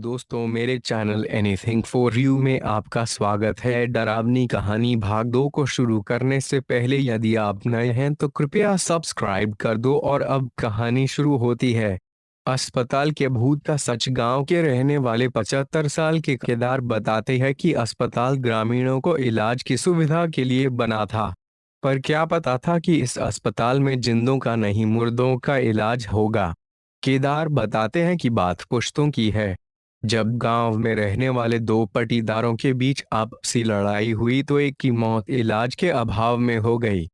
दोस्तों, मेरे channel anything for you में आपका स्वागत है। डरावनी कहानी भाग 2 को शुरू करने से पहले यदि आप नए हैं तो कृपया सब्सक्राइब कर दो। और अब कहानी शुरू होती है। अस्पताल के भूत का सच। गांव के रहने वाले 75 साल के केदार बताते हैं कि अस्पताल ग्रामीणों को इलाज की सुविधा के लिए बना था। पर क्या पता था कि इस अस्पताल में जिंदों का नहीं, मुर्दों का इलाज होगा। केदार बताते हैं कि बात पुश्तों की है। जब गांव में रहने वाले दो पटीदारों के बीच आपसी लड़ाई हुई तो एक की मौत इलाज के अभाव में हो गई।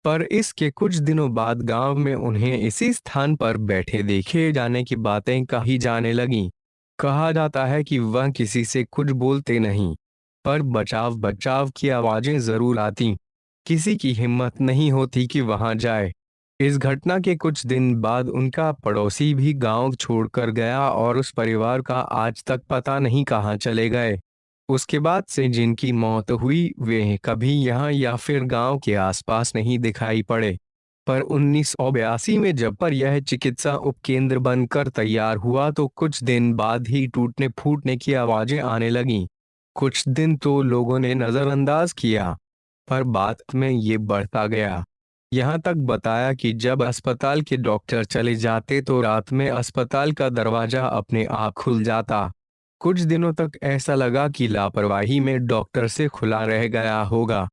पर इसके कुछ दिनों बाद गांव में उन्हें इसी स्थान पर बैठे देखे जाने की बातें कही जाने लगीं। कहा जाता है कि वह किसी से कुछ बोलते नहीं, पर बचाव बचाव की आवाजें जरूर आती। किसी की हिम्मत नहीं होती कि वहां जाए। इस घटना के कुछ दिन बाद उनका पड़ोसी भी गांव छोड़कर गया और उस परिवार का आज तक पता नहीं कहाँ चले गए। उसके बाद से जिनकी मौत हुई वे कभी यहाँ या फिर गांव के आसपास नहीं दिखाई पड़े। पर 1982 में जब पर यह चिकित्सा उपकेंद्र बनकर तैयार हुआ तो कुछ दिन बाद ही टूटने फूटने की आवाजें आने लगीं। कुछ दिन तो लोगों ने नजरअंदाज किया, पर बाद में ये बढ़ता गया। यहाँ तक बताया कि जब अस्पताल के डॉक्टर चले जाते तो रात में अस्पताल का दरवाजा अपने आप खुल जाता। कुछ दिनों तक ऐसा लगा कि लापरवाही में डॉक्टर से खुला रह गया होगा।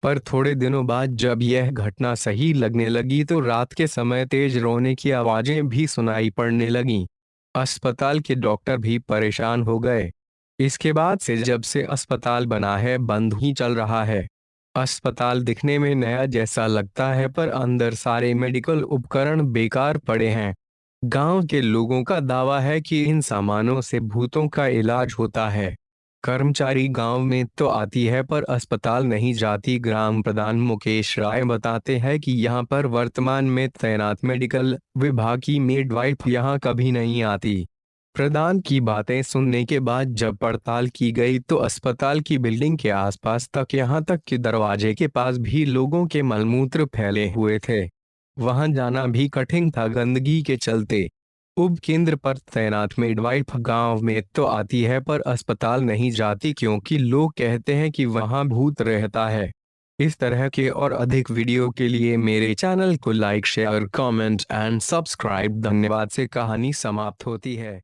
पर थोड़े दिनों बाद जब यह घटना सही लगने लगी तो रात के समय तेज रोने की आवाजें भी सुनाई पड़ने लगीं। अस्पताल के डॉक्टर भी परेशान हो गए। इसके बाद से जब से अस्पताल बना है बंद ही चल रहा है। अस्पताल दिखने में नया जैसा लगता है पर अंदर सारे मेडिकल उपकरण बेकार पड़े हैं। गांव के लोगों का दावा है कि इन सामानों से भूतों का इलाज होता है। कर्मचारी गांव में तो आती है पर अस्पताल नहीं जाती। ग्राम प्रधान मुकेश राय बताते हैं कि यहां पर वर्तमान में तैनात मेडिकल विभाग की मिडवाइफ यहां कभी नहीं आती। प्रधान की बातें सुनने के बाद जब पड़ताल की गई तो अस्पताल की बिल्डिंग के आसपास तक, यहां तक कि दरवाजे के पास भी लोगों के मलमूत्र फैले हुए थे। वहां जाना भी कठिन था गंदगी के चलते। उप केंद्र पर तैनात मिडवाइफ गांव में तो आती है पर अस्पताल नहीं जाती क्योंकि लोग कहते हैं कि वहां भूत रहता है। इस तरह के और अधिक वीडियो के लिए मेरे चैनल को like share comment and subscribe. धन्यवाद से कहानी समाप्त होती है।